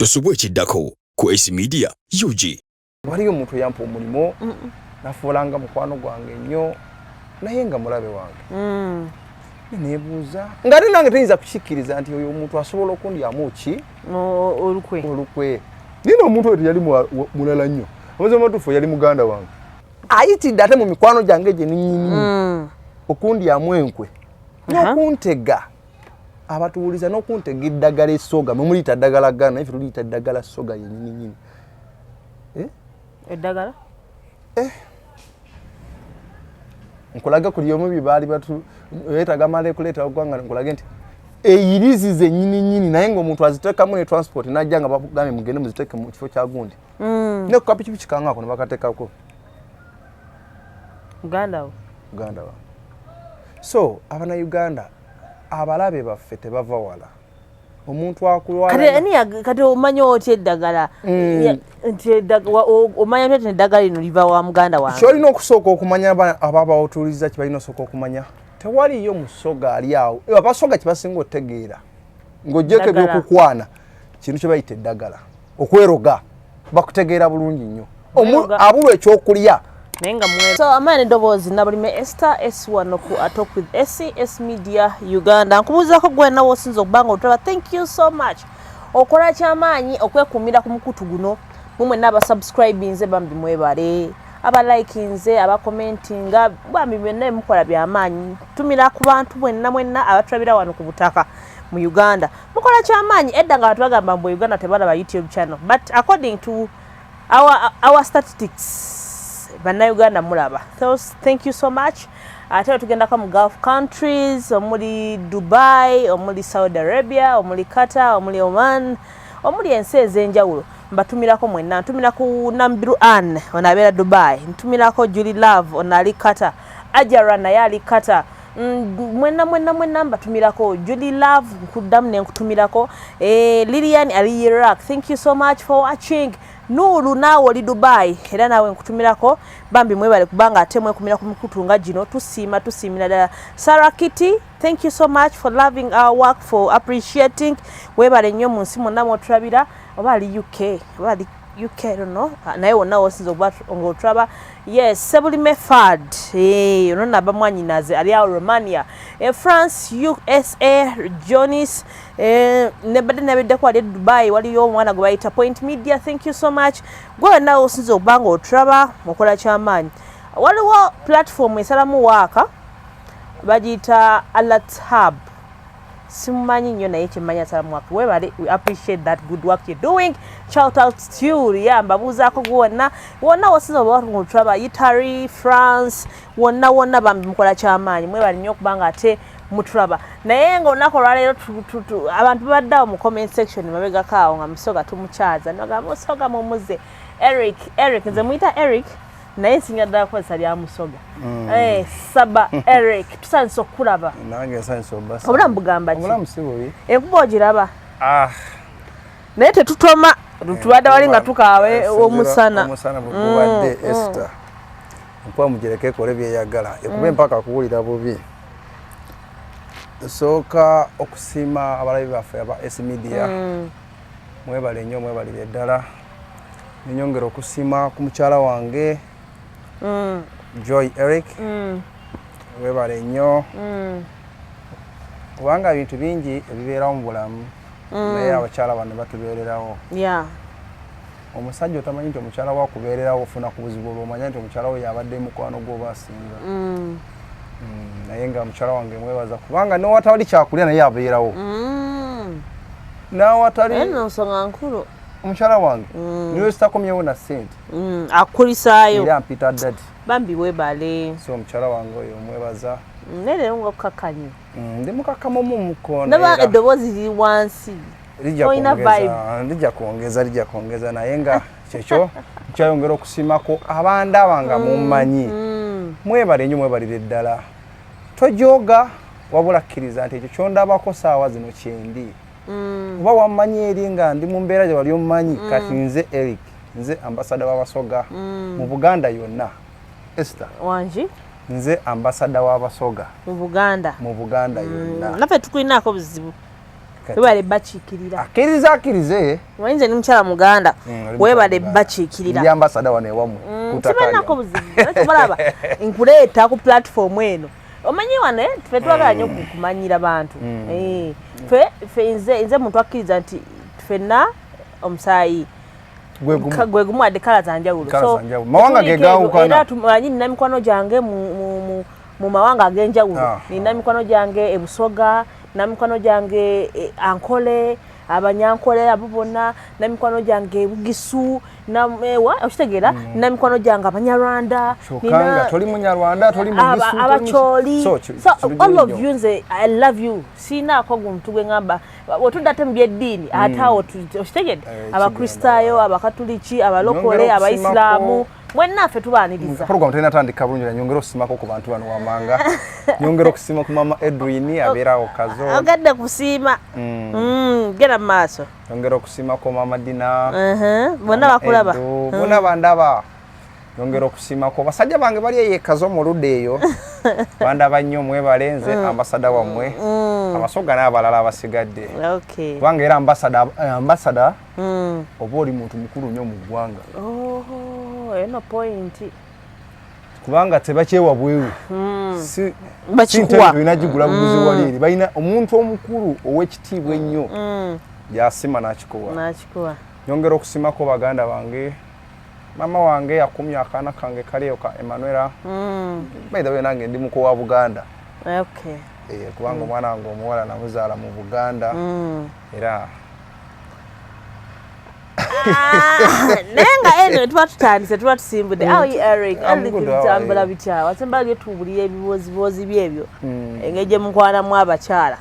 Tosubwe kiddako ku AC Media UG. Waliyo omuntu yampa omulimo nafuulanga mukwano gwange nnyo naye nga mulabe wange. Nebuuza nga nange teyinza kukikkiriza nti oyo omuntu asobola okundyamu ki olukwe. Nino omuntu oyo yali mulala nnyo. Omuze matuufu yali muganda wange. Ayitidde ate mu mikwano gyange gye ninyini okundyamu enkwe n'okuntega abatuuliza n'okuntega eddagala essoga mwe muliyita ddagala gana ife tuliyita eddagala ssoga yennyini. Eddagala? Nkulaga kuli omu bibaali batu yetaga male kuleta ogwanga nkulage nti eyirizi ze nyini naye ng'omuntu aziteekamu ne transport najja nga bagambe mugende muziteeke mu kifo kya gundi. Ne ku kapikipiki kangako ne bakateekako. Uganda. So abana Uganda abalabe baffe tebava wala. Omuntu akulwala kati omanyi otya eddagala nti omanya nti eddagala lino liva wa muganda wange. Kyolina okusooka okumanya ababa otuuliza kye balina osooka okumanya tewaliyo musoga ali awo abasoga kye basinga otegeera ng'oggyeko ebyokukwana kintu kye bayita eddagala okweroga bakutegeera bulungi nnyo abulwa ekyokulya. So amani eddoboozi Nabulime Esther S1 ku Talk with AC Media Uganda. Nkubuuzaako gwe nawe osinza okubanga otulaba. Thank you so much. Okola kyamaanyi okwekuumira ku mukutu guno mumwe n'abasubscribinze bambi mwebale abalikinze abakomentinga bambi byonna mukola byamaanyi tumira ku bantu mwenna abatulabira wano ku butaka mu Uganda. Mukola kyamaanyi edda nga batubagamba mbu Uganda tebalaba YouTube channel, but according to our statistics Bannayuganda mulaba. So thank you so much. Ate tugenda mu Gulf countries, omuli Dubai, omuli Saudi Arabia, omuli Qatar, omuli Oman, omuli ensi ez'enjawulo. Mbatumirako mwenna. Ntumira ku Nambiru Ann onabeera Dubai. Ntumirako Julie Love onali Qatar. Ajara naye ali Qatar. Mwenna mbatumirako Julie Love nkuddamu ne nkutumirako. Lilian ali Iraq. Thank you so much for watching. Nuru nawe oli Dubai era nawe nkutumirako bambi mwebale kubanga ate mwekumira ku mukutu nga gino tusiimira ddala. Sarah Kitty, thank you so much for loving our work, for appreciating. Webale nnyo mu nsi mwonna mwotulabira oba ali UK I don't know naye wonna wosinza ng'otulaba. Yes, Sebulime Fad ono naba mwanyinaze ali awo Romania, France, USA, Jonis nebadde nabeddeko ali Dubai waliyo omwana gwe bayita Point Media. Thank you so much. Gwe nawe osinza okubanga otulaba mukola kyamaanyi. Waliwo platform esalamu waaka bagiyita Alert Hub. Simumanyi nnyo naye kyemmanya salamu waaka. Webale, we appreciate that good work you're doing. Shout out to you. Yeah, mbabuuzaako gwonna wasinza obanga otulaba Italy, France, wonna bambi mukola kyamaanyi. Mwebale nnyo okubanga ate mutulaba. Naye ng'olunaku olwaleero abantu baddawo mu comment section mabegako awo nga musoga tumukyaza nogamba musoga mumuze. Eric nze muyita Eric naye nsinga ddala kukozesa lya musoga. Saba Eric tusanyusa okukulaba. Nange nsanyusa obasa. Obulamu bugamba ki? Obulamu si bubi. Enkuba ogiraba? Naye tetutoma tubadde wali nga tukaawe omusana. Omusana bugubadde Esther. Enkuba mugireke ekole byeyagala ekube mpaka kuwulira bubi. Sooka okusiima abalabi baffe aba AC Media. Mwebale nnyo mwebalire ddala. Nyongera okusiima ku mukyala wange Joy Eric. Webale nnyo. Kubanga ebintu bingi ebibeerawo mu bulamu naye abakyala bano batubeererawo. Omusajja otamanyi nti omukyala wo akubeererawo ofuna ku buzibu olw'omanya nti omukyala wo yabadde mukwano gwoba asinga. Naye nga mukyala wange mwebaza kubanga n'owatali kyakulya naye abeerawo. N'awatali nsonga nkulu omukyala wange niwe sitakomyewo na ssente akulisaayo era mpita ddadi bambi webale. So omukyala wange oyo mwebaza. Neleero ng'okukakanya ndi mukakamo mu mukono ndaba eddoboozi liri wansi lijja kwongeza naye nga kyekyo kyayongera okusiimako abandaba nga mummanyi. Mwebale nnyo mwebalire ddala. Tojooga wabula kkiriza nti ekyo kyondabako saawa zino kyendi. Oba wammanyi eri nga ndi mu mbeera gye wali omumanyi kati nze Eric nze ambasada w'abasoga mu Buganda yonna. Esther wangi nze ambasada w'abasoga mu Buganda yonna. Naffe tukulinaako buzibu. webale bachikirira akirize wayinze ni mukyala muganda webale bachikirira ya ambassador wane wamu kutakanya nako buzibu tubalaba nkuleeta ku platform eno omanyi wane tufe twagala nnyo kumanyira bantu fe nze muntu akkiriza nti ffenna omusaayi gwe gumu adde kala zanjawulo so mawanga gegawukana era tumanyi nina mikwano gyange mu mawanga ag'enjawulo nina mikwano gyange ebusoga na mikwano gyange ankole abanyankole abo bonna na mikwano gyange bugisu na okitegeera na mikwano gyange abanyarwanda nina toli munyarwanda toli mugisu abacholi so all of you nze I love you sina ko guntu gwe ngamba otudate mu byeddiini atawo okitegeera abakristaayo abakatuliki abalokole abaisilamu mwenna ffe tubaaniriza program tena tandika bulungi na nyongero kusimako ku bantu bano wamanga nyongero kusima ku mama Edwin abeerawo kazo agadde kusiima gera maaso nyongero kusima ku mama Dina bonna bakulaba bonna bandaba nyongero kusima ku basajja bange bali yekazo mu ludde eyo bandaba nnyo mwebalenze ambassador wamwe abasoga n'abalala abasigadde okay wange era ambassador oba oli muntu mukulu nnyo mu ggwanga eno point kubanga tebakyewa bwewe si bakikuwa binagigula buguzi waliri balina omuntu omukulu ow'ekitiibwa ennyo yasima n'akikuwa nyongera okusimako baganda bange mama wange yakumya akaana kange kaliyo ka Emmanuel by the way nange ndi muko wa Buganda okay kubanga omwana wange omuwala namuzaala mu Buganda era nenga eno tuba tutandise tuba tusimbudde awo Eric tambula bitya wasemba lyo tubulira ebibozibozi byebyo engeje mukwanamu abakyala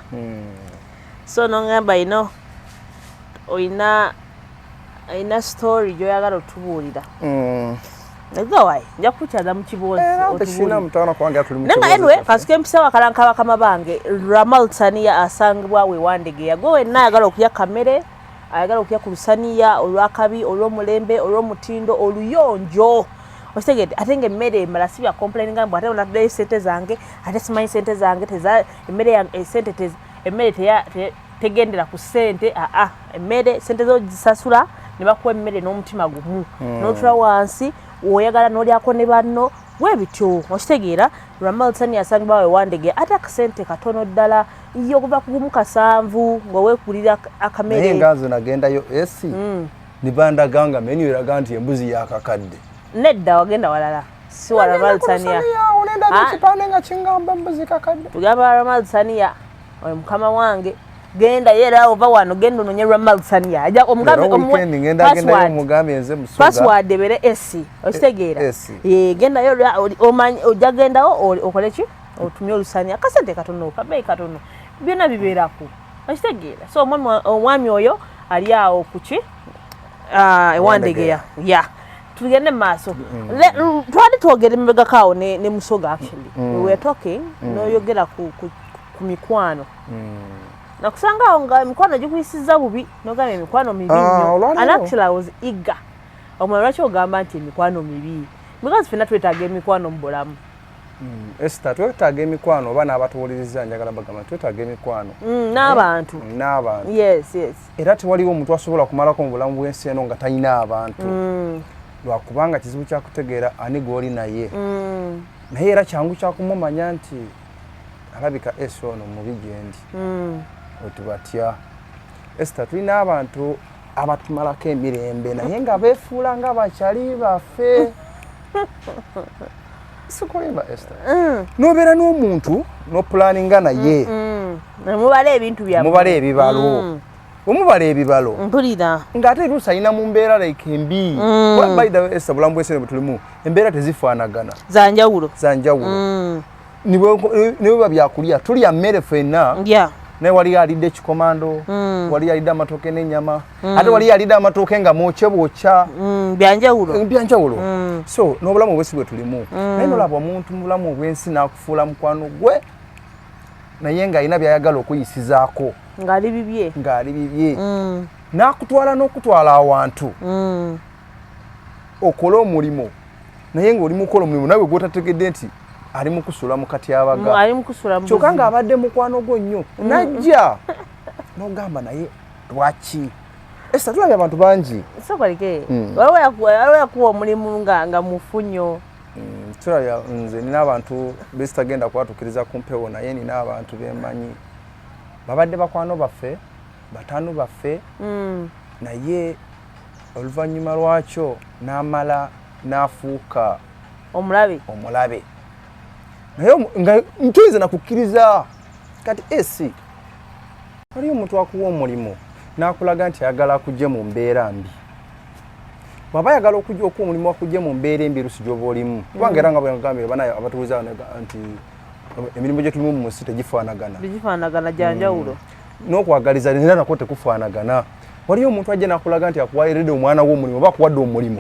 so nongamba oyina story gyoyagala otubuulira Egawai, nja kuchaza mu kibozi otubulira mutana kwange tuli mu kibozi nenga anyway kasike mpisawa kalanka bakama bange Ramal Tania asangibwa we Wandegeya gowe nayagala okuya kamere ayagala okuya ku Lusaniya olwakabi olw'omulembe olw'omutindo oluyonjo ostegede atenge mmere malasi ya complaining ngambo ate ona today sente zange ate simanyi sente zange teza emmere ya sente teza emmere tegendera ku sente emmere sente zo zisasula ne bakuwa emmere n'omutima gumu n'otula wansi oyagala n'olyako ne banno webityo okitegeera Ramal Tania asangibwa we Wandegeya ate akasente katono ddala iyo kuva kugumu kasanvu ng'oweekulira akamere naye ngazo nagendayo esi nibanda ganga menu eraga nti embuzi yakakadde nedda wagenda walala si wa Ramal Tania unaenda kipande nga kingamba mbuzi kakadde tugamba Ramal Tania oyo mukama wange genda yera ova wano genda ononye Ramal Tania aja omugambi ngenda omugambi enze musuga password ebere esi okitegeera genda yo omanyi ojagendawo okoleki otumye Lusaniya akasente katono kabeyi katono byonna bibeerako okitegeera so omwami oyo ali awo kuki Wandegeya tugende maaso twali twogera emibegakaawo ne musoga actually we were talking noyogera ku mikwano nakusanga awo nga emikwano gikuyisiza bubi nogamba emikwano mibi nnyo and actually I was eager omwana lwaki ogamba nti emikwano mibi because ffenna twetaaga emikwano mu bulamu Esther twetaaga emikwano oba n'abatuwuliriza njagala bagamba twetaaga emikwano n'abantu yes era tewaliwo omuntu asobola kumalako mu bulamu bw'ensi eno nga talina abantu lwakubanga kizibu kyakutegeera ani gw'oli naye naye era kyangu kyakumumanya nti alabika esi ono mubi gyendi otubatya Esther tulina abantu abatumalako emirembe naye nga beefuula nga bakyali baffe sikulimba Esther nobeera n'omuntu n'opulaninga naye mubala ebintu byabwe mubala ebibalo omubala ebibalo mpulira ng'ate luusi mu mbeera like embi by the way Esther bulamu bw'ensi eno tulimu embeera tezifaanagana zanjawulo niwe babyakulya tulya mmere ffenna naye wali alidde ekikomando wali alidde amatooke n'ennyama ate wali alidde amatooke nga mwokyebwokya byanjawulo so n'obulamu obwensi bwe tulimu naye nolaba omuntu mu bulamu obwensi n'akufuula mukwano gwe naye ng'alina by'ayagala okuyisizaako ng'ali bibye n'akutwala n'okutwala awantu okole omulimo naye ng'oli mukola omulimu nawe gw'otategedde nti ali mukusula mu katyabaga kyokka ng'abadde mukwano gwo nnyo n'ogamba naye lwaki Esther tulabye abantu bangi sokoleke waliwo yakuwa omulimu nga mufunyo tulabye nze nina abantu besitagenda kwatukiriza ku mpewo naye nina abantu bemanyi babadde bakwano baffe batano baffe naye oluvannyuma lwakyo n'amala n'afuuka omulabe naye nga ntuyinza nakukkiriza kati esi waliyo omuntu akuwa omulimu n'akulaga nti ayagala akujje mu mbeera mbi bw'aba ayagala okujja okuwa omulimu akujje mu mbeera embi lusi gy'oba olimu kubanga era nga bwe ngambye bana abatubuuza nti emirimu gye tulimu mu nsi tegifaanagana gya njawulo n'okwagaliza era nakwo tekufaanagana waliyo omuntu ajja n'akulaga nti akuwayiridde omwana w'omulimu oba akuwadde omulimu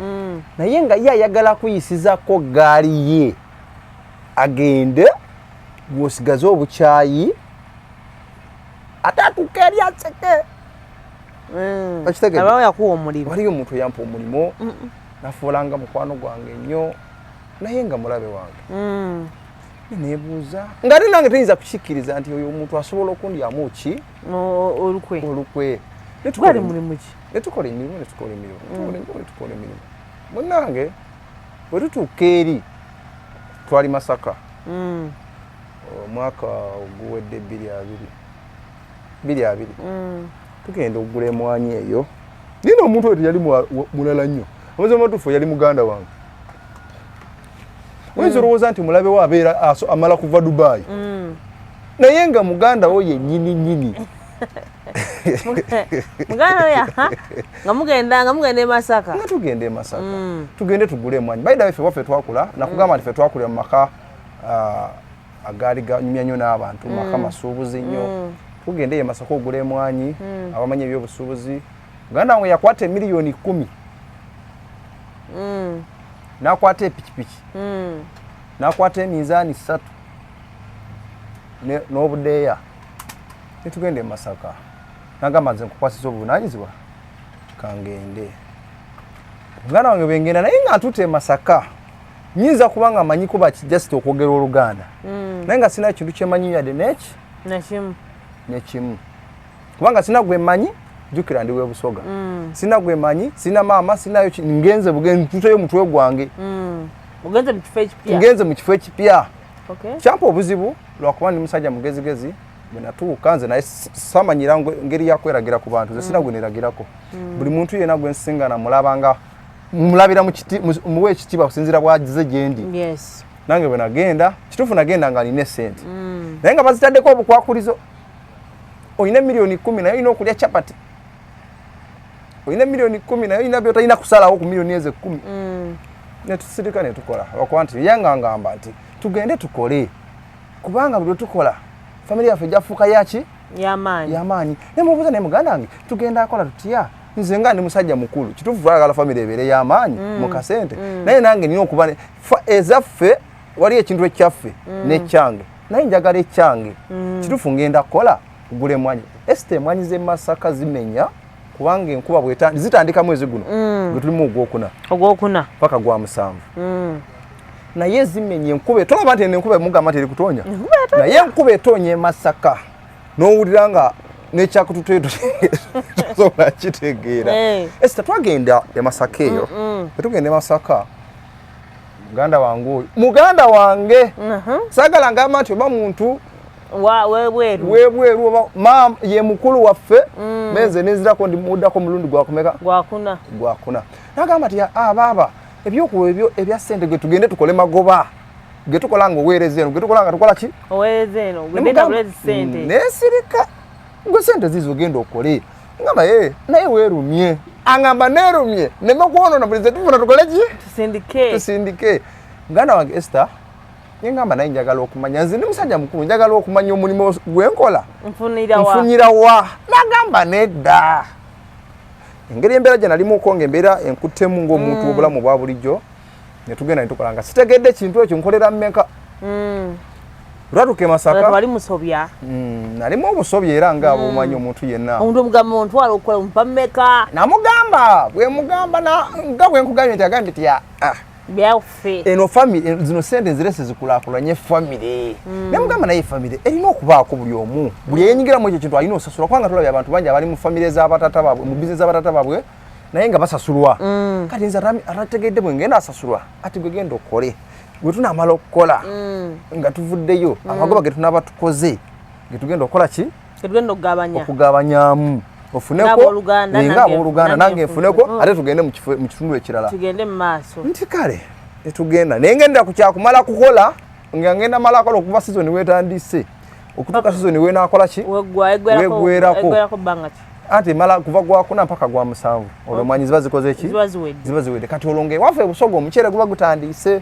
naye nga ye ayagala kuyisizako gaali ye agende bw'osigaze obukyayi ate atuuka eri aseke abawo yakuwa omulimu waliyo omuntu eyampa omulimu nafuulanga mukwano gwange nnyo naye nga mulabe wange nebuuza nga ate nange teyinza kukikkiriza nti oyo omuntu asobola okundyamu ki olukwe netukola emirimu munnange bwe tutuuka eri twali Masaka omwaka oguwedde 2020 tugenda okugula emwanyi eyo nina omuntu oyo yali mulala nnyo amazima amatuufu yali muganda wange oyinza olowooza nti mulabe we abeera amala kuva Dubai naye nga muganda wo yennyini muganda oya nga mugenda e Masaka nga tugenda e Masaka tugende tugule emwanyi baida we ffe twakula nakugamba nti ffe twakulira mu maka agaali ganyumya nnyo n'abantu maka masuubuzi nnyo tugende e Masaka ogula emwanyi abamanyi ebyobusuubuzi muganda wange yakwata miliyoni 10 n'akwata epikipiki n'akwata eminzaani 3 n'obudeeya netugenda e Masaka nagamba nze nkukwasisa obuvunaanyizibwa kangende muganda wange bwengenda naye nga ntuute e Masaka nyinza kubanga manyi kuba kijasita okwogera Oluganda naye nga sina kintu kyemanyi yadde nekimu kubanga sina gwe manyi jukira ndi webusoga sina gwe manyi sina maama sinayo ngenze bugenzi tuteyo mutwe gwange ngenze mu kifo ekipya kyampa obuzibu lwakuba ndi musajja mugezigezi bwe natuuka nze naye samanyira ngeri yakweragira ku bantu nze sina gwe neragirako buli muntu yena gwe nsingana mulabanga mulabira muwe ekitiibwa kusinziira bwagize gye ndi nange bwe nagenda kituufu nagenda nga nina esente naye nga bazitaddeko obukwakulizo oyina miliyoni 10 naye olina okulya chapati oyina miliyoni 10 naye olina byotalina kusalawo ku miliyoni ezo 10 netusirika netukola lwakuba nti yanga ngamba nti tugende tukole kubanga bwe tukola familia yaffe jafuuka yaki yamaanyi naye mubuuza naye muganda wange tugenda akola tutya nze nga ndi musajja mukulu kituufu twagala familia ebeere y'amaanyi mu kasente naye nange nina okuba ezaffe wali ekintu ekyaffe n'ekyange naye njagala ekyange kituufu ngenda kukola kugula emwanyi Esther emwanyi z'e Masaka zimenya kubanga enkuba zitandika mwezi guno gwe tulimu ogwokuna paka gwa 7 naye zimenye enkuba tolaba nti enkuba emugamba teri kutonya naye enkuba etonya e Masaka n'owulira nga n'ekyakututeeto tosobola kitegeera Esther twagenda e Masaka eyo tugenda e Masaka muganda wange saagala ngamba nti oba muntu webweru oba maama ye mukulu waffe menze nenzirako ndimuddako mulundi gwakuna nagamba nti baaba ebyokuwa ebyo ebya ssente gwe tugende tukole magoba ge tukola nga oweereza eno ge tukola nga tukola ki nesirika gwe ssente zizo genda okole ngamba naye weerumye angamba neerumye nemekwonona buli ze tufuna tukole ki tusindike muganda wange Esther ngamba naye njagala okumanya nze ndi musajja mukulu njagala okumanya omulimu gwenkola nfunira wa nagamba nedda engeri embeera gye nalimu okonga embeera enkuttemu ng'omuntu obulamu bwa bulijjo ne tugenda ne tukola nga sitegedde ekintu ekyo nkolera mmeka lwatuuka e Masaka nalimu obusobya era nga obumanyi omuntu yenna namugamba bwe mugamba nga bwe nkugambye nti agambye nti byaffe eno family zino sente zirese zikulakulanye family nemugamba naye family erina okubaako buli omu buli yenyingira mu ekyo kintu alina osasula kubanga tulabye abantu bangi abali mu family z'abatata baabwe mu bizinesi z'abatata baabwe naye nga basasulwa kati nze atategedde bwe ngenda asasulwa ati gwe genda okole gwe tunaamala okukola nga tuvuddeyo amagoba ge tunaaba tukoze ge tugenda okukola ki tugenda okugabanyamu ofuneko nga abooluganda nange nfuneko ate tugende mu kitundu ekirala tugende mu maaso nti kale netugenda naye ngendera ku kyakumala kukola nga ngenda mala akola okuva sizoni wetandise okutuuka sizoni wenaakola ki weggwerako ate mala kuva gwakuna mpaka gwa musanvu olwo mwanyi ziba zikoze ki ziba ziwedde kati olonge waffe busoga omuceere guba gutandise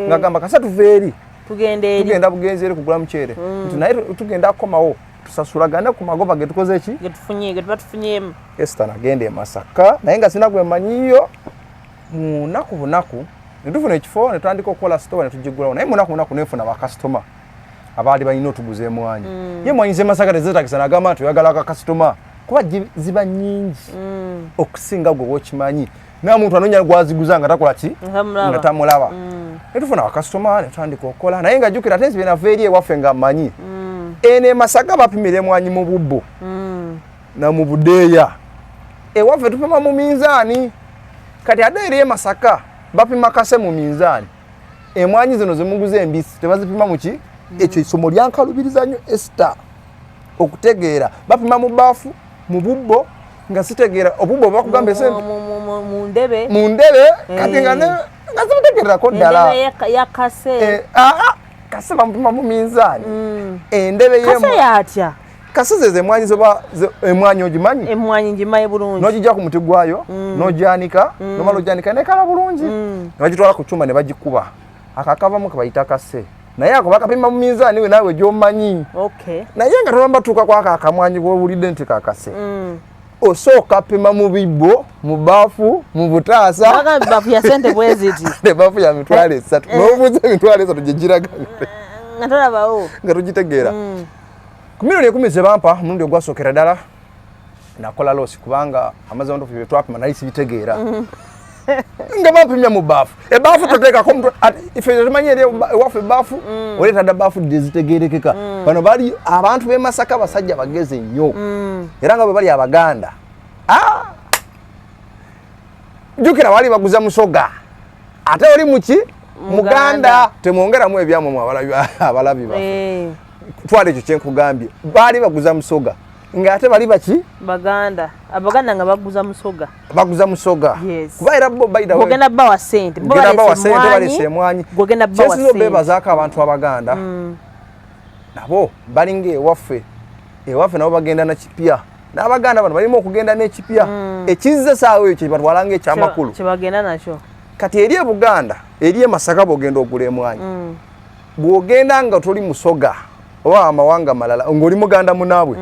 nga gamba kasa tuve eri tugenda bugenzi eri kugula muceere nti naye tugenda kukomawo tusasulagane ku magoba ge tukoze ki ge tuba tufunyemu Esther nagenda e Masaka naye nga sina gwe manyiyo munaku bunaku netufuna ekifo netutandika okukola store netugigulawo naye munaku nefuna bakasitoma abaali balina otuguza emwanyi ye mwanyi ze Masaka tezeetakisa nagamba nti oyagala akakasitoma kuba ziba nyingi okusinga gwe wokimanyi naye omuntu anoonya gwaziguza nga takola ki nga tamulaba netufuna bakasitoma netutandika okukola naye nga jjukira ate nzibye nava eri ewaffe nga mmanyi ene Masaka bapimira emwanyi mu bubbo na mu budeeya ewaffe tupima mu minzaani kati ate eri Masaka bapima kase mu minzaani emwanyi zino zemuguza embisi tebazipima mu ki ekyo isomo lyankalubiriza nnyo Esther okutegeera bapima mu baafu mu bubbo nga sitegeera obubbo bakugamba esente mu ndebe kati nga simutegeererako ddala kase bamupima mu minzaani endebe yatya kase ze emwanyi zoba emwanyi ogimanyi emwanyi ngimanyi bulungi n'ogijja ku muti gwayo n'ogyanika nomala ogyanika nekala bulungi ne bagitwala ku kyuma ne bagikuba akakavamu kebayita kase naye ako bakapima mu minzaani we naawe gy'omanyi naye nga tolamba tuuka kwako akamwanyi bw'owulidde nti kakase osooka pima mu bibbo mu baafu mu butaasa baafu ya sente bweziti ne baafu ya mitwalo 3 n'obuuza emitwalo 3 gye giraga nga tolabawo nga tugitegeera ku milioni 10 ze bampa omulundi ogwasookera ddala nakola loosi kubanga amazima bye twapima nali sibitegeera nga bampimya mu baafu ebaafu toteekako ife tumanyi eri ewaffe ebaafu oleeta dda baafu dezitegeerekeka bano bali abantu b'e Masaka basajja bageze nnyo era nga bwe bali Abaganda jjukira bali baguza musoga ate oli muki Muganda temwongeramu ebyamwe abalabi baffe twala ekyo kyenkugambye baali baguza musoga ngate bali baki Abaganda nga baguza musoga kuba era bo baida gogenda bawa sente balese emwanyi gogenda bawa sente bebazaako abantu Abaganda nabo balinga ewaffe nabo bagenda na kipya n'Abaganda bano balimo okugenda n'ekipya ekizze saawa ekyo batwalanga ekyamakulu kyebagenda nakyo kati eri e Buganda eri e Masaka bwogenda ogula emwanyi bwogenda nga toli musoga oba amawanga malala ng'oli muganda munaabwe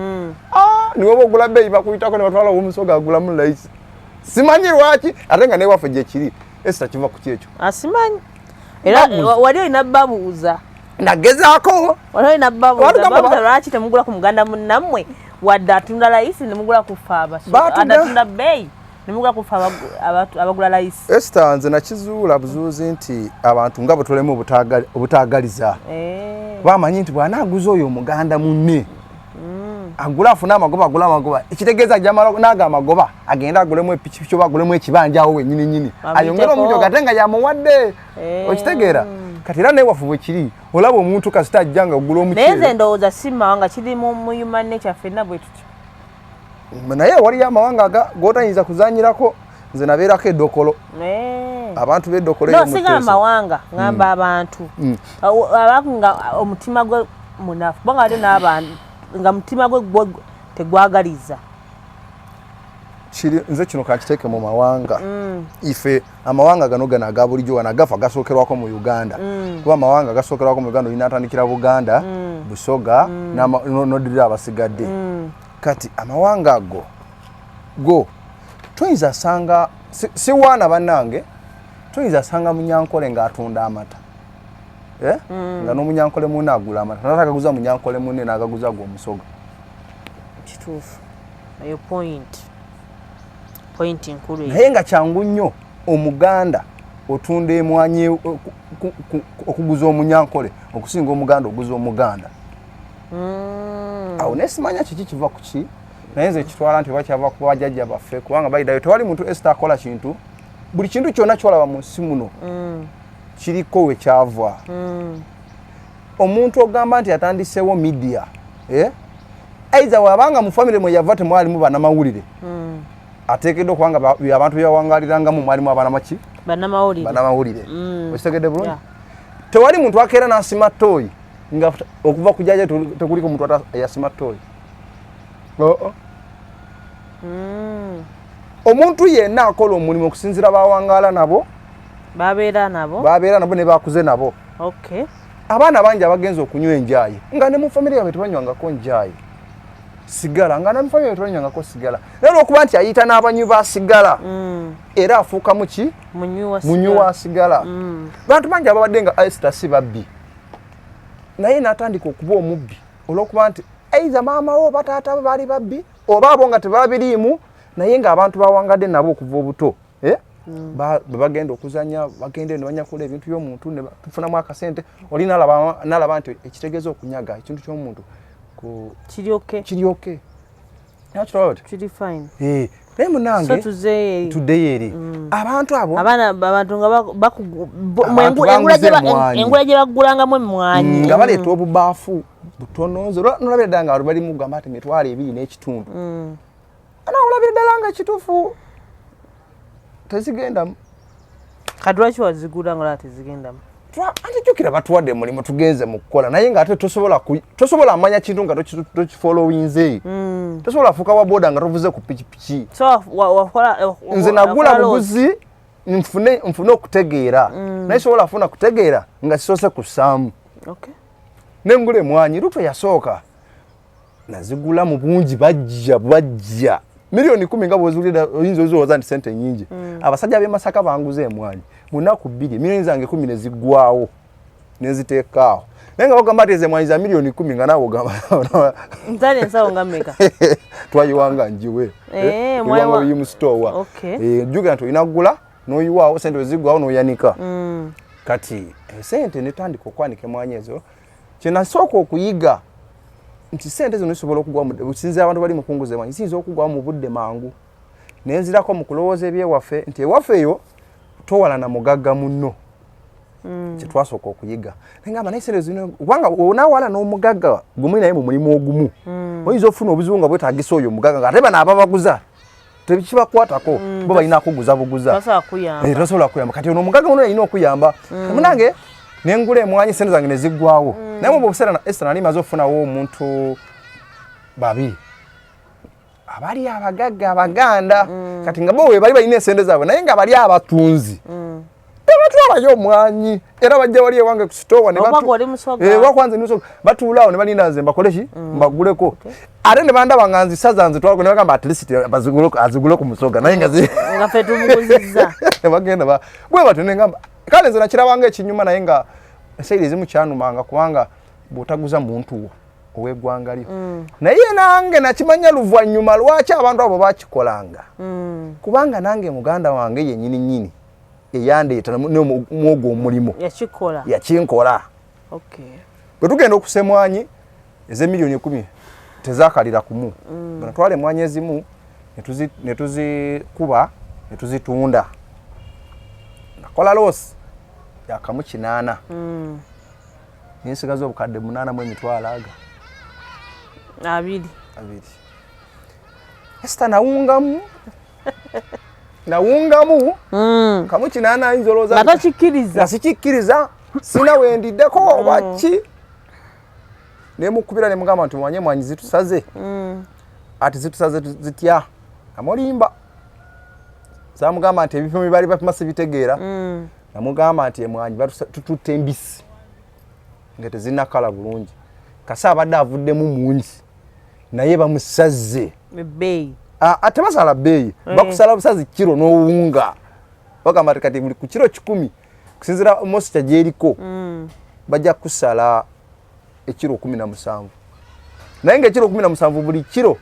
niwe bogula bbeeyi bakuyitako ne batwala omusoga agulamu layisi simanyi lwaki ate nga newaffe gye kiri Esther kiva ku kyekyo asimanyi era wali olina babuuza nagezaako wali olina babuuza lwaki temugula ku muganda munnammwe wadde atunda layisi nemugula kufa abatunda bbeeyi nemugula kufa abagula layisi Esther nze nakizuula buzuuzi nti abantu nga bwe tulemu obutaagaliza bamanyi nti bw'anaaguza oyo omuganda munne agula afuna amagoba ekitegeeza jamala naga amagoba agenda agulemu epikipiki oba agulemu ekibanjawo wennyini ayongera omuntu ate nga yamuwadde okitegeera kati era naye waffe bwe kiri olaba omuntu kasita ajja nga ogula omuceere naye nze ndowooza si mawanga kiri mu human nature ffenna bwe tutyo naye waliyo amawanga g'otayinza kuzanyirako nze nabeerako eddokolo abantu b'eddokolo siga amawanga ngamba abantu nga omutima gwe munafu bonga ate n'abantu nga mutima gwe tegwagaliza nze kino kakiteeke mu mawanga ife amawanga gano aga bulijjo gano agafa gasookerwako mu Uganda kuba amawanga gasookerwako mu Uganda olina atandikira Buganda Busoga n'oddirira abasigadde kati amawanga go toyinza sanga si waana bannange toyinza sanga Munyankole ng'atunda amata nga n'Omunyankole munne agula amata natagaguza Munyankole munne n'agaguza gwe omusoga kituufu eyo point nkulu naye nga kyangu nnyo Omuganda otunda emwanyi okuguza omunyankole okusinga omuganda oguza omuganda awo nesimanya kiki kiva ku ki naye nze kitwala nti bakyava ku bajjajja baffe kubanga bayidayo tewali muntu Esther akola kintu buli kintu kyonna kyolaba mu nsi muno kiriko we kyava omuntu ogamba nti yatandiseewo media aiza wabanga mu family mwe yava temwalimu bannamawulire ateekeddwa okubanga abantu byebawangaliramu mwalimu abanamaki bannamawulire okitegedde bulungi tewali muntu akeera n'asima ttooyi nga okuva ku jjaja tekuliko muntu yasima ttooyi omuntu yenna akola omulimu okusinziira bawangaala nabo babeera nabo ne bakuze nabo abaana bangi abagenza okunywa enjaayi nga ne mu famire yabwe tebanywangako njaayi sigala nga ne mu famire yabwe tebanywangako sigala naye olwokuba nti ayita n'abanywi ba sigala era afuuka muki munywi wa sigala bantu bangi ababadde nga Esther si babbi naye n'atandika okuba omubbi olwokuba nti aiza maama wo bataata be baali babbi oba abo nga tebabiriimu naye ng'abantu bawangadde nabo okuva obuto bagenda okuzanya bagende ne banyakula ebintu by'omuntu ne tufunamu akasente oli nalaba nti ekitegeeza okunyaga ekintu ky'omuntu kiryoke naye munange tuddeyo eri abantu abo abantu nga engula gye bagulangamu emmwanyi nga baleeta obubaafu butono nolabira ddala nga bali mugamba ati 2.2 anawulabira ddala nga ekituufu tezigendamu kati lwaki wazigula nga tezigendamu anti jjukira batuwadde mulimu tugenze mu kukola naye nga ate tosobola amanya kintu nga tokifolowinze tosobola fuuka wa boda nga tovuze ku pikipiki nze nagula buguzi nfune okutegeera naye sobola funa kutegeera nga kisoose kussaamu nengula emwanyi Ruto yasooka nazigula mu bungi bajja milioni 10 nga bwozulira oyinza ozooza nti sente nyingi abasajja b'e Masaka banguze emwanyi mu nnaku 2 milioni zange 10 ne ziggwawo ne ziteekaawo naye nga bagamba ati emwanyi za milioni 10 nga naawe ogamba ntale ensawo nga mmeka twayiwanga njiwe iwanga oyimusitowa jjukira nti olina kugula n'oyiwaawo sente weziggwawo n'oyanika kati sente netandika okwanika emwanyi ezo kyenasooka okuyiga nti sente zino zisobola okugwa businzira abantu bali mu kunguza emwanyi ziyinza okugwa mu budde mangu nenzirako mu kulowooza ebyewaffe nti ewaffe eyo towala na mugagga munno kyetwasooka okuyiga nengamba naye sente zino kubanga onaawala n'omugagga gumu naye mu mulimu ogumu oyinza okufuna obuzibu nga bwetagisa oyo omugagga nga ate bano ababaguza tekibakwatako bo balina kuguza buguza tasobola kuyamba kati ono omugagga ono yalina okuyamba munange nengula emwanyi sente zange neziggwawo naye mu buseera Esther nali maze okufunawo omuntu babiri abali abagagga abaganda kati nga bo we bali balina esente zaabwe naye nga bali abatunzi batwalayo omwanyi era bajja wali ewange ku sitowa wakwanze nimusoga batuulaawo ne balina nze mbakole ki mbaguleko ate ne bandaba nga nzisaza nzitwalako ne bagamba at least azigule ku musoga naye nga ffe tumuguzizza ne bagenda bwe batyo ne ngamba kale nze nakirabanga ekinyuma naye nga esaidi ezimu kyanumanga kubanga bw'otaguza muntu ow'eggwanga lyo naye nange nakimanya luvannyuma lwaki abantu abo bakikolanga kubanga nange muganda wange yennyini eyandeeta mwogo omulimu yakinkola bwe tugenda okusa emwanyi ez'emiliyoni 10 tezakalira kumu natwala emwanyi ezimu ne tuzikuba ne tuzitunda nakola loosi yakamu 8 nensigaza obukadde 8 mu emitwalo aga 2 Esther nawungamu kamu 8 ayinza olowooza nga sikikkiriza sina wendiddeko obaki nemukubira nemugamba nti mwanye mwanyi zitusaze ati zitusaze zitya amulimba zamugamba nti ebipimo bali bapimase bitegeera namugamba nti emwanyi tututte embisi nga tezinakala bulungi kasa abadde avuddemu mungi naye bamusaze ebbeeyi ate basala bbeeyi bakusala busazi kiro n'owunga bagamba kati buli ku kiro 10 kusinzira mosita gyeriko bajja kusala ekiro 17 naye nga ekiro 17 buli kiro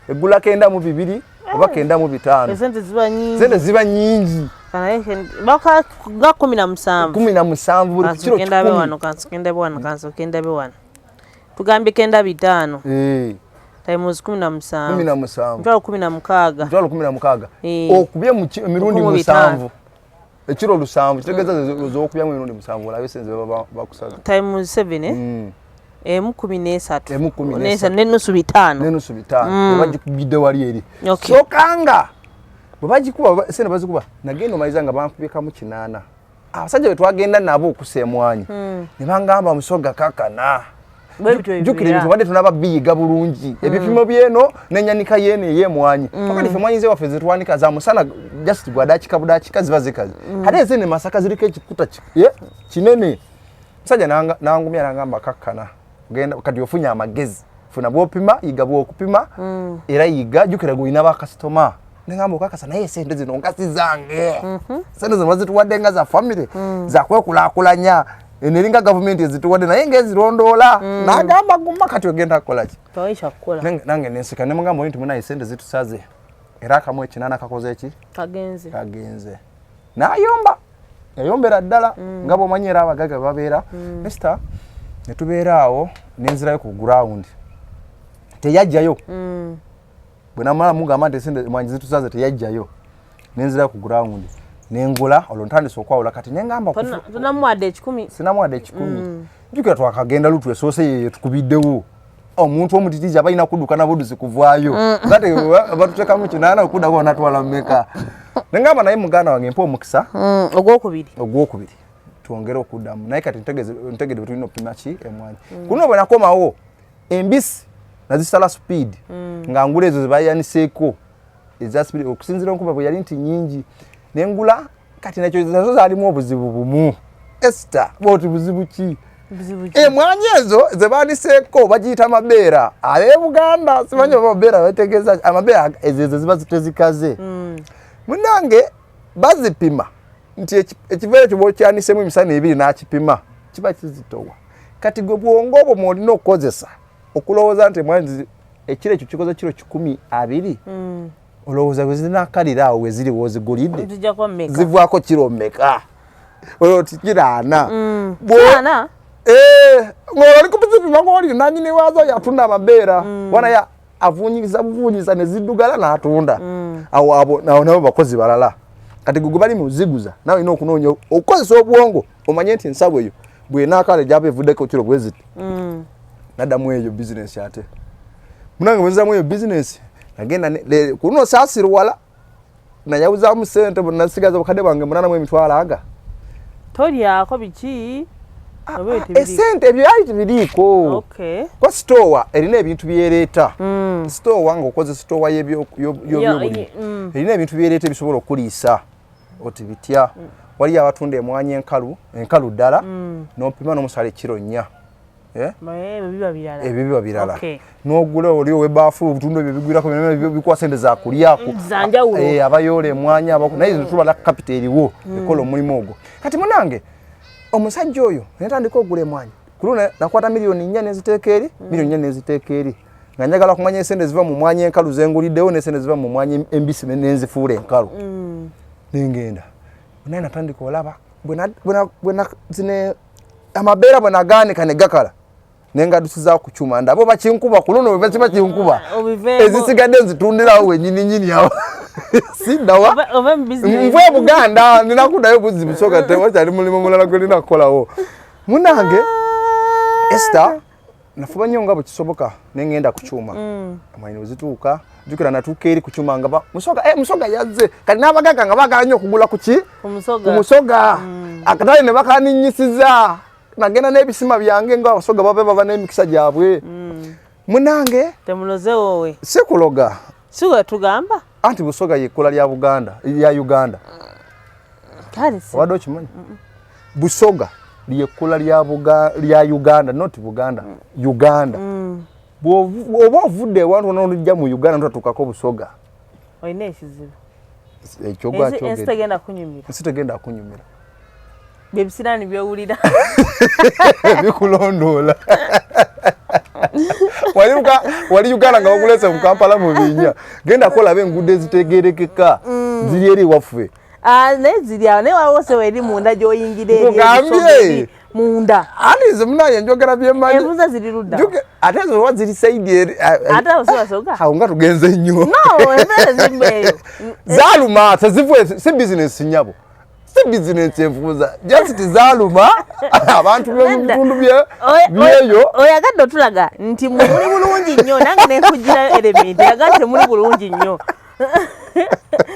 eggula 92 oba 95 esente ziba nyingi sente ziba nyingi baka ga 17 buli kiro kenda bewano kanso kenda bewano tugambye kenda bitano times 17 mtwalo 16 okubye mu mirundi 7 ekiro 7 kitegeeza zokubya mu mirundi 7 olabe senze bakusaga times 7 13 nenusu bitano bagikubidde wali eri so kanga bwebagikuba sente bazikuba nagenda omaliza nga bankubikamu 8 abasajja betwagenda nabo okusemwanyi ne bangamba musoga kakana jukira ebintu wadde tunaba biyiga bulungi ebipimo byeno nenyanika yene yemwanyi pakati fe mwanyi ze waffe zetwanika za musana just gwadakika budakika ziba zikazi ate ezene masaka ziriko ekikuta kinene musajja nangumya nangamba kakana genda kati ofunya amagezi funa bwopima yiga bwokupima era yiga jukira goyina bakasitoma nengamba okakasa naye sente zino ngasi zange sente zino bazituwadde nga za family za kwekulakulanya neringa government ezituwadde naye ngezirondoola nagamba guma kati ogenda kukolaki nange nensika nemugamba nti munaye sente zitusaze era akamu ekinana kakoze eki kagenze yayombera ddala nga bwomanyi era abagaga babeera Esther netubeera awo nenzirayo ku ground teyajjayo bwe namala mugamba nti sente mwanyi zitusaze teyajjayo nenzirayo ku ground nengula olwo ntandise okwawula kati nengamba tunamwadde 10 sinamwadde 10 njukira twakagenda lutu esoose yeyo tukubiddewo omuntu omutitija abalina kudduka nabuduzi kuvaayo ate batutekamu 8 okuddawo natwala mmeka nengamba naye muganda wange mpa omukisa ogwokubiri twongere okuddamu naye kati ntegede bwetulina okupima ki emwanyi kuno bwe nakomawo embisi nazisala speed nga ngula ezo zebayaniseeko eza speed okusinzira enkuba bwe yali nti nyingi nengula kati nakyo nazo zaalimu obuzibu bumu Esther bwoti buzibu ki emwanyi ezo zebaniseeko bagiyita mabeera ab'Ebuganda simanyi mabeera bategeeza amabeera ezo ziba zitezikaze munange bazipima nti ekiveera kyo bwokyanisemu emisana 2 n'akipima kiba kizitowa kati gwe bwongo obwo mwolina okukozesa okulowooza nti emwanyi ekiro ekyo kikoze kiro 12 olowooza bwe zinakalira awo weziri wozigulidde zivaako kiro mmeka olwo tikiraana ng'oli kupizipima ng'oli nanyini waazo yatunda amabeera wana avunyiza ne ziddugala n'atunda awo abo nabo bakozi balala kati gwe bali muziguza nawe olina okunoonya okukozesa obwongo omanye nti ensabo eyo bw'enaakala egyaba evuddeko kiro bwe ziti naddamu eyo bizinesi ate munange bwenzamu eyo bizinesi nagenda kuno saasirwala nayawuzaamu sente nasigaza obukadde bwange 8,000 tolyako biki esente ebyo yali tibiriiko ko store erina ebintu byereeta store nga okoze store y'ebyobulimi erina ebintu byereeta ebisobola okuliisa oti bitya wali abatunda emwanyi enkalu ddala n'opima n'omusala ekiro 4 ebyo biba birala n'ogula oli owebaafu obutunda ebyo bigwirako bikuwa sente za kulyako abayoola emwanyi naye netubala kapita eriwo ekola omulimu ogwo kati munange omusajja oyo netandika ogula emwanyi kuluna nakwata miliyoni 4 neziteeka eri nga njagala kumanya esente ziva mu mwanyi enkalu zenguliddewo nesente ziva mu mwanyi embisi nenzifuula enkalu nengenda naye natandika olaba zine amabeera bwe nagaanika ne gakala nengadusiza ku kyuma ndabo bakinkuba kuluno bwe bakiba kinkuba ezisigadde nzitundirawo wenyininyini awo sindawa mvwe Buganda ninakudayo buzibu soka tewa cyali mulimo mulala gwe linakolawo munange Esther nafuba nnyo nga bwe kisoboka nengenda ku kyuma amanyini bwezituuka jukira natuuka eri ku kyuma nga musoga yazze kati n'abagagga nga baagala nnyo okugula ku musoga akatale ne bakaninyisiza nagenda n'ebisima byange nga abasoga baba n'emikisa gyabwe munange temuloze wowe sikuloga siwe tugamba anti busoga yekola lya Uganda wado kimanyi busoga lyekola lya Uganda not Buganda Uganda oba ovudde ewantu onojja mu Uganda ntotukako busoga olina ekizibu sitegenda kunyumira bebisirani byowulira bikulondoola wali Uganda nga bakulese mu Kampala mu binya genda kola bengude zitegerekeka ziri eri waffe ne ziri awo ne wawose weri munda gyoyingire eri munda alize munaye njogera byemanyi ebuza ziri ludda ate zo waziri saidi eri ate wasiwa soga haunga tugenze nnyo no embere zimbeyo zaluma tezivwe si business nyabo si business enfuza just zaluma abantu b'ebitundu byeyo oyagadde otulaga nti muli bulungi nnyo nange nenkugirayo element laga nti muli bulungi nnyo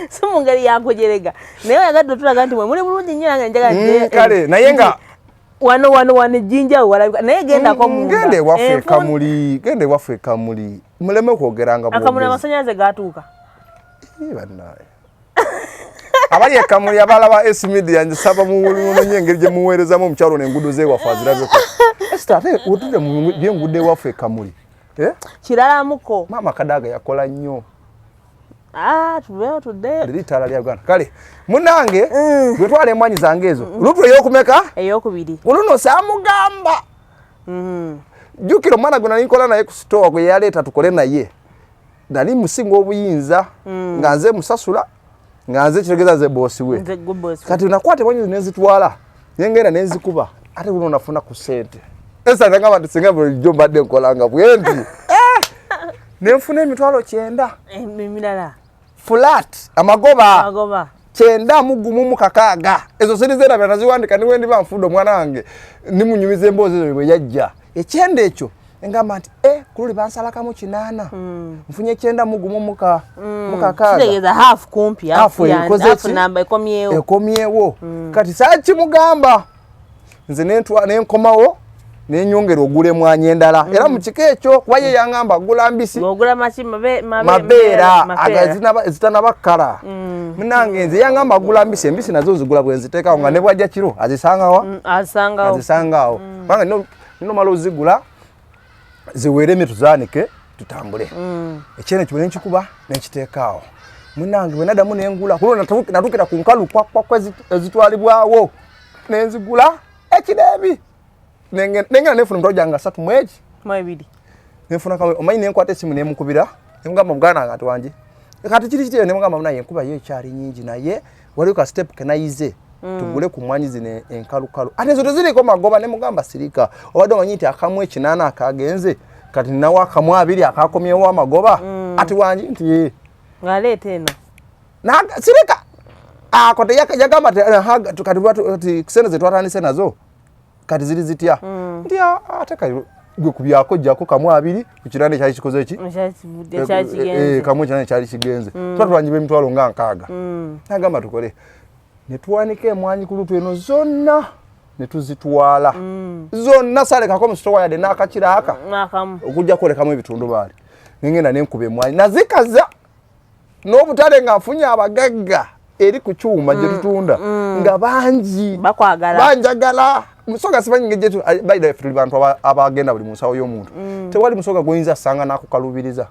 si mu ngeri yankujerega naye oyagadde otulaga nti muli bulungi nnyo nange njagala kale naye nga wano jinja walabika naye genda ko munda gende waffe kamuli muleme kwogeranga akamuli amasanyaze gatuuka bannaye abali ekamuli abalaba S-Media njisaba mu nyengeri gye muweerezamu omukyalo n'enguudo zeewaffe azirabeko ate otudde mu by'enguudo ewaffe ekamuli kiralamuko maama Kadaga yakola nnyo tubeewo tuddeyo liri ttaala lya Uganda kale munange gwe twala emwanyi zange ezo lutu ey'okumeka ey'okubiri oluno saamugamba jjukira omwana gwe nali nkola naye ku sitowa gwe yaleeta tukole naye nali musinga obuyinza nga nze musasula nga nze kitegeza nze boosi we kati nakwata emwanyi ezo nezitwala nengenda nenzikuba ate luno nafuna ku ssente esa nagamba nti singa bulijjo mbadde nkolanga bwendi nenfuna emitwalo 9 emirala flat amagoba 9 ezo siri zera bya naziwandika niwe ndi banfudo mwana wange nimunyumize emboozi ezo bwe yajja ekyenda ekyo engamba nti kululi bansalakamu 8 mfunye 9 kitegeza half kumpi half namba ekomyewo kati saaki mugamba nze nenkomawo nenyongera ogule mwanye endala era mu kiko ekyo kuba ye yangamba gula mbisi ogula mabeera zitanabakala munange nze yangamba gula mbisi embisi nazo zigula bwe nziteekawo nga ne bwajja kiro azisangawo banga nino malo zigula ziweereme tuzaanike tutambule ekyene kyo nenkikuba nenkiteekaawo munange bwe nadamu nengula kulo natukira ku nkalu kwakwa ezitwalibwawo nenzigula ekireebi nenga nefuna mtoto janga 3 mwezi nefuna kama omanyi nenkwata esimu nemukubira nemugamba mugana ngati wanje kati kiri kiti nemugamba naye nkuba ye kyali nyingi naye wali ka step kenayize tugule ku mwanyi zine enkalukalu ate zo tezili ko magoba nemugamba sirika obadde omanyiti akamwe 8 akagenze kati nawa akamwe 2 akakomyewo amagoba ati wanje nti ngalete eno na sirika kote yagamba tukati watu kisene zetwatanise nazo kati ziri zitya ndia ateka gwe kubyako jako kamwe 2 kukirande cyali kikoze ki kamwe cyane cyali kigenze twatwanyibe emitwalo nga 6 nagamba tukole netwanike emwanyi kulutu eno zonna netuzitwala zonna sale kako mstowa yade nakakira aka okujja kole kamwe bitundu bali ngenda nenkube emwanyi nazikaza n'obutale nga afunya abagagga eri ku kyuma gye tutunda nga bangi bakwagala banjagala musoga sibanyi ngejetu baida fili bantu abagenda buli musawo y'omuntu tewali musoga goyinza sanga nakukalubiriza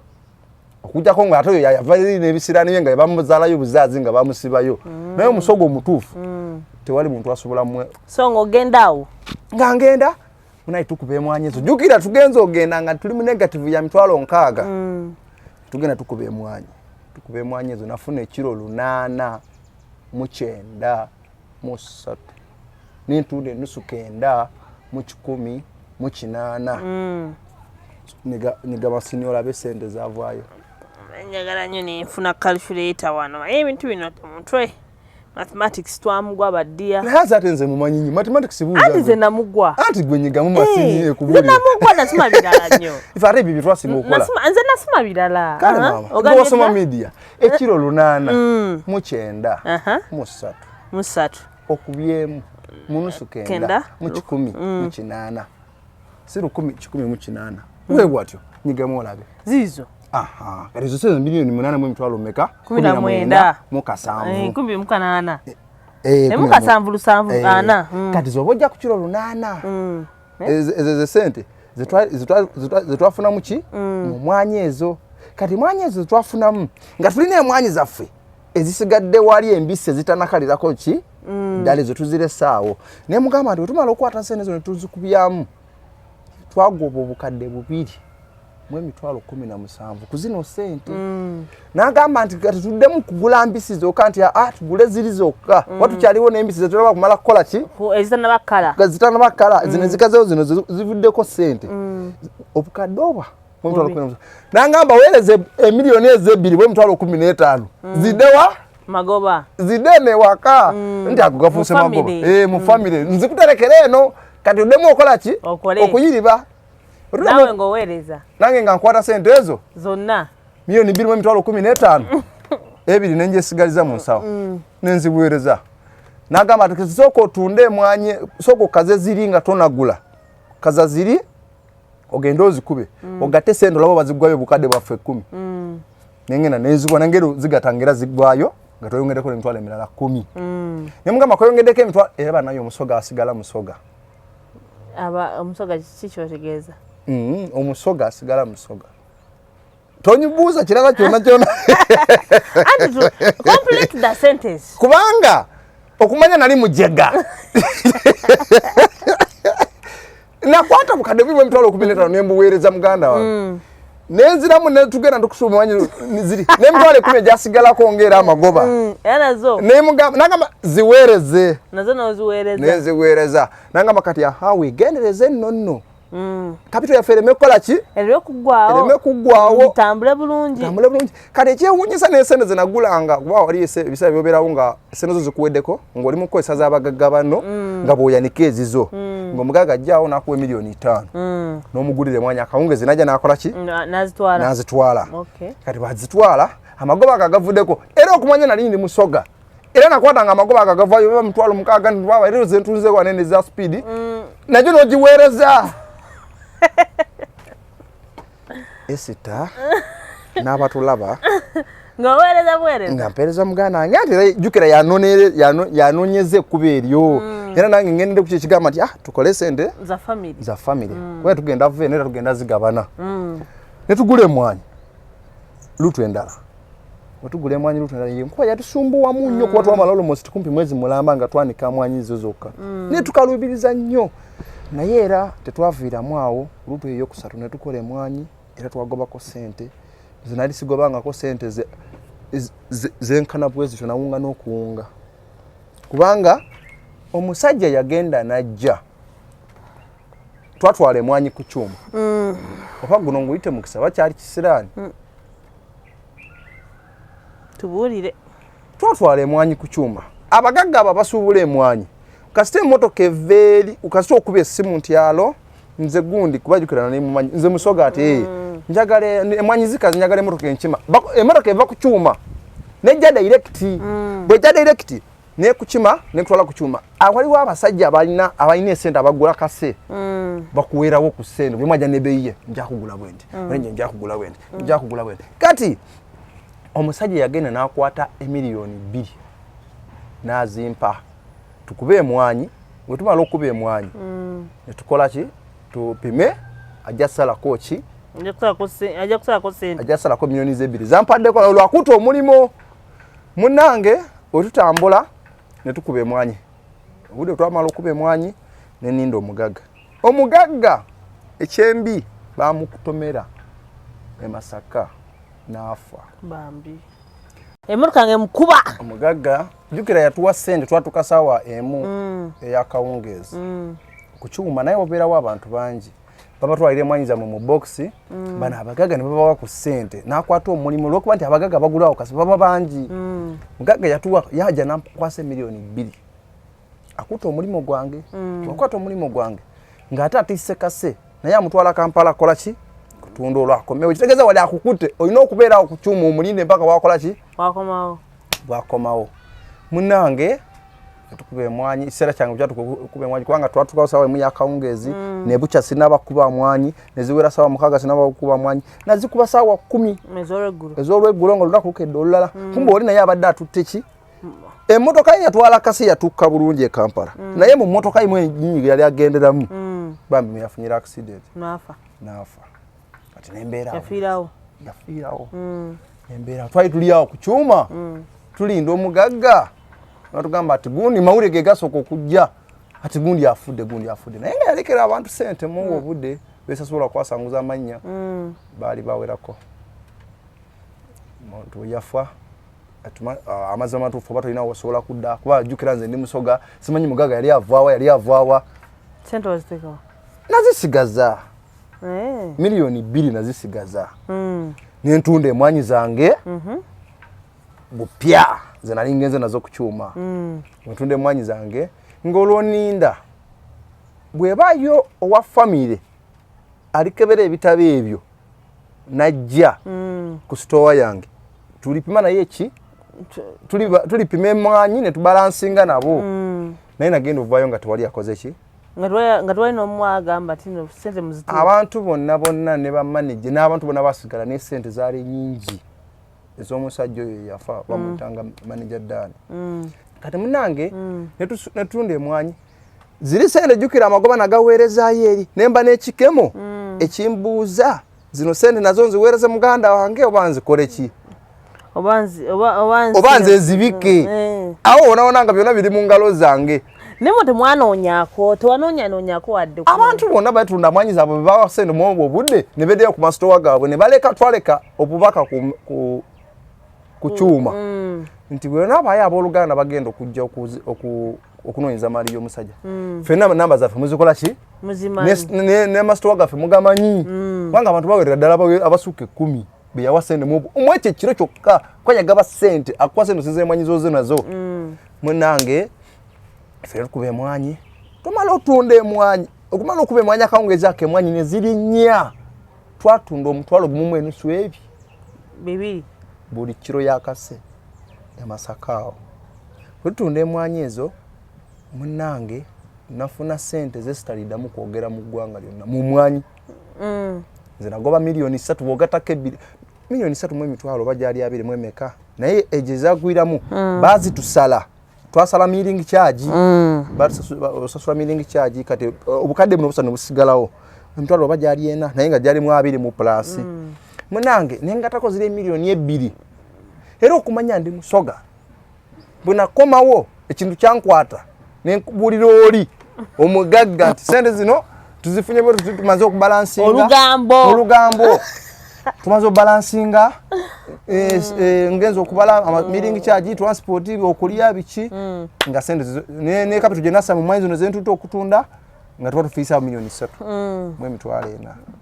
okujja ko nga atoyo yavali nebisirani yenga bamuzalayo buzazi nga bamusibayo naye musoga omutuufu tewali muntu asobola mwe songo gendawo nga ngenda munayi tukube emwanyi ezo jukira tugenza ogenda nga tuli mu negative ya mitwalo 6 tugenda tukube emwanyi ezo nafuna ekiro 8 mu 9 mu 3 nintude nusu 9 mu 10 mu 8 niga basinyola besende zavaayo njagala nnyo nenfuna calculator wano ebintu bino mutwe mathematics twamugwa baddia naza atenze mumanyi mathematics buza ati ze namugwa ati gwenyiga mu masini ekubuli namugwa nasima birala nnyo ifare bibi twasima okola nze nasima birala kale mama ogosoma media ekiro 8 mu 9 mu 3 okubyemu munusu 9 mu 10 mu 8 siru 10 mu 8 wewe bwatyo nyigamo olabe zizo kati zo sezo milioni 8 mu mitwalo meka 19 mu kasanvu 10 mu 8 mu kasanvu lusanvu ana kati zo bojja ku kiro 8 eze sente zetwafuna muki mu mwanyi ezo kati mwanyi ezo twafunamu nga tulina emwanyi zaffe ezisigadde wali embise zitanakalirako ki dale zo tuzire saawo ne mugamba nti tumala okwata sente zo netuzikubyamu twagoba obukadde 2 mu emitwalo 17 kuzino sente nagamba nti kati tuddemu kugula mbisi zokka nti tugule ziri zokka watukyaliwo n'embisi zetulaba kumala kukola ki zitana bakala zino zikazewo zino zivuddeko sente obukadde obwa nagamba weereze emiliyoni ez'ebbiri bw'emitwalo 15 ziddewa magoba zidene waka nti akugafuuse magoba mu family nzikuterekera eno kati uddemu okola ki okuyiriba nawe ngoweereza nange nga nkwata sente ezo zonna miliyoni 2.15 ebiri nenjesigaliza mu nsawo nenzibuweereza nagamba ati soko otunde emwanyi soko kaze ziri nga tonagula kaza ziri ogenda ozikube ogatte sente olabo bazigwayo bukadde bwaffe 10 nengena nezibona ngero zigatangira zigwayo nga toyongereko emitwalo emirala 10 nemugamba koyongeddeko emitwalo era nayo omusoga asigala musoga omusoga kikyotegeeza omusoga asigala musoga tonyibuuza kirala kyonna complete the sentence kubanga okumanya nali mujega nakwata bukadde bwibwe emitwalo 15 nembuweereza muganda wange nenziramu netugenda tukusuma wanyi ziri nemitwale 10 jasigalako ngera amagoba nazo nagamba ziweereze nazo noziweereza neziweereza nagamba kati wigendereze nonno kapito yaffe ereme kukola ki ereme kuggwawo tambule bulungi kati ekyewuunyisa n'esente zenagulanga kuba wali ebiseera byobeerawo nga esente zo zikuweddeko ng'oli mu kukozesa z'abagagga banno nga bw'oyanika ezizo ng'omugagga ajjaawo n'akuwa emiliyoni 5 n'omugulira emwanyi akawungezi najja n'akola ki n'azitwala kati bazitwala amagoba ago agavuddeko era okumanya nali ndi musoga era nakwatanga amagoba ago agavayo baba mitwalo 6 nti baba era zentunze wanene za speed najjo n'ogiweereza Esita n'abatulaba ng'oweereza bwereeza nga mpeereza muganda wange ate jjukira yanonyeze ekkubo eryo era nange ngendedde ku kyekigamba nti tukole sente za family kuba tugenda vene era tugenda zigabana ne tugula emwanyi lutu endala wetugula emwanyi lutu endala yenkuba yatusumbuwamu nnyo kuba twamala almost kumpi mwezi mulamba nga twanika mwanyi zo zokka ne tukalubiriza nnyo naye era tetwaviiramu awo lutu eyokusatu ne tukola emwanyi era twagobako sente zinali sigobangako sente zenkana bwezityo nawunga n'okuwunga kubanga omusajja yagenda najja twatwala emwanyi ku kyuma oba guno nguyite mukisa bakyali kisiraani tubuulire twatwala emwanyi ku kyuma abagagga abo basuubula emwanyi kasita emmotoka eveeri ukasita okuba essimu nti alo nze gundi kubajukirana nemumanyi nze musoga ati njagala emwanyi zikazi njagala emmotoka enkima emmotoka eva ku kyuma nejja direct bwejja direct nekukima nekutwala ku kyuma waliwo abasajja abalina esente abagula kase bakuweerawo ku ssente bwe mwajja nebeyiye njakugula bwendi njakugula bwendi njakugula bwendi kati omusajja yagenda n'akwata emiliyoni 2 n'azimpa tukube emwanyi bwe tumala okuba emwanyi ne tukola ki tupime ajja salako ki ajja salako miliyoni 2 zampaddeko lwakuta omulimo munnange wetutambula ne tukuba emwanyi obudde twamala okuba emwanyi neninda omugagga ekyembi bamukutomera emasaka n'afa bambi emmotoka nge mukuba omugagga jukira yatuwa sente twatukasawa emu eyakawungeezi ku kyuma naye obeerawo abantu bangi baba twalira emwanyi zammwe mu bokisi bano abagagga ne babawa ku ssente n'akwata omulimu olw'okuba nti abagagga bagulawo kasi baba bangi mugagga yatuwa yaja n'akwasa emiliyoni 2 akuta omulimu gwange wakwata omulimu gwange ng'ate atisse kase naye amutwala Kampala akola ki kutunda olwakomewo kitegeeza wali akukute olina okubeerawo ku kyuma omulinde mpaka wakola ki bwakomawo munnange tukuba emwanyi ekiseera kyange kyatukuba emwanyi kubanga twatukawo sawa emu yakawungeezi nebukya sinabakuba mwanyi neziwera sawa 6 sinabakuba mwanyi nazikuba sawa 10 ez'olweggulo nga lunakukedde olulala kumbe oli naye abadde atutte ki emmotoka ye yatwala kasi yatukka bulungi e Kampala naye mu mmotoka yimu ennyingi yali agenderamu bambi yafunyira accident n'afa kati nembeerawo yafiirawo nembeerawo twali tuli awo ku kyuma tulinda omugagga natugamba ati gundi mawulire ge gasooka okujja ati gundi afudde naye nga yalekera abantu sente muwa obudde besasobola kwasanguza amanya bali bawerako muntu yafa atuma amazima matufu bato ina wasobola kudda kuba jukira nze ndi musoga simanyi mugaga yali avaawa sente waziteka nazisigaza milioni 2 nazisigaza n'entunda emwanyi zange bupya zenali ngenze nazo kucyuma entunda emwanyi zange ngoloninda bwebayo owa family alikebera ebitabo ebyo najja ku store yange tulipima naye ki tulipima emwanyi ne tubalansinga nabo naye nagenda ovayo nga tewali akoze ki nga twali n'omwagamba tino sente muziti abantu bonna ne bamanage n'abantu bonna basigala ne sente zaali nyingi ez'omusajja oyo yafa bamutanga manager Dan kati munange netunda emwanyi ziri sente jukira amagoba nagaweerezaayo eri nemba n'ekikemo ekimbuuza zino sente nazo nziweereze muganda wange oba nzikole ki oba nze ezibike awo onaonanga byonna biri mu ngalo zange nemo temwanoonyako tewanoonya wadde abantu bonna batunda mwanyi zaabwe bebawa sente mu obudde ne beddeyo ku masitowa gaabwe ne twaleka obubaka ku kyuma nti bwe nabaayo abooluganda bagenda okujja okunoonyeza maali y'omusajja ffenna namba zaffe muzikola ki ne masitowa gaffe mugamanyi kubanga abantu bawerera ddala abasukka 10 beyawa sente mu omwekyo ekiro kyokka kwanyagaba sente akuwa sente osinza emwanyi zoze nazo munange ffe tukuba emwanyi tumala otunda emwanyi okumala okuba emwanyi akawungeezi ako emwanyi ne ziri 4 twatunda omutwalo gumu mu enusu ebi 2 buli kiro yakase emasaka awo tutunda emwanyi ezo munange nafuna sente zesitaliddamu kwogera mu ggwanga lyonna mu mwanyi nze nagoba milioni 3 bwogatako 2 milioni 3 mu emitwalo bajali 2 mu emeka naye ejo ezagwiramu bazitusala twasala milling charge basasula milling charge kati obukadde buno busano busigalawo emitwalo bajali 4 naye nga jali mu 2 mu plus munange nengatako zile milioni 2 era okumanya ndi musoga buna komawo ekintu kyankwata nenkubulira oli omugagga nti sente zino tuzifunye bwe tumaze okubalansinga olugambo tumaze okubalansinga ngenzo okubala milling charge transport okulya biki nga sente ne capital genasa mu mwanzo nezentuto okutunda nga twatufiisa milioni 3 mu emitwalo 4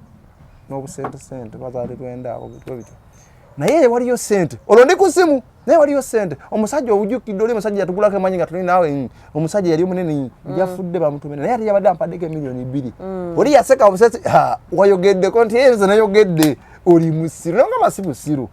n'obusente bazali twenda abo bityo naye waliyo sente olondi ku simu naye waliyo sente omusajja owujjukidde oli musajja yatugulako emanyi nga tuli naawe omusajja yali omunene yafudde bamutumira naye ate yabadde ampaddeko milioni 2 oli yaseka obusesi wayogeddeko nti yenze nayogedde oli musiru naye nga basi musiru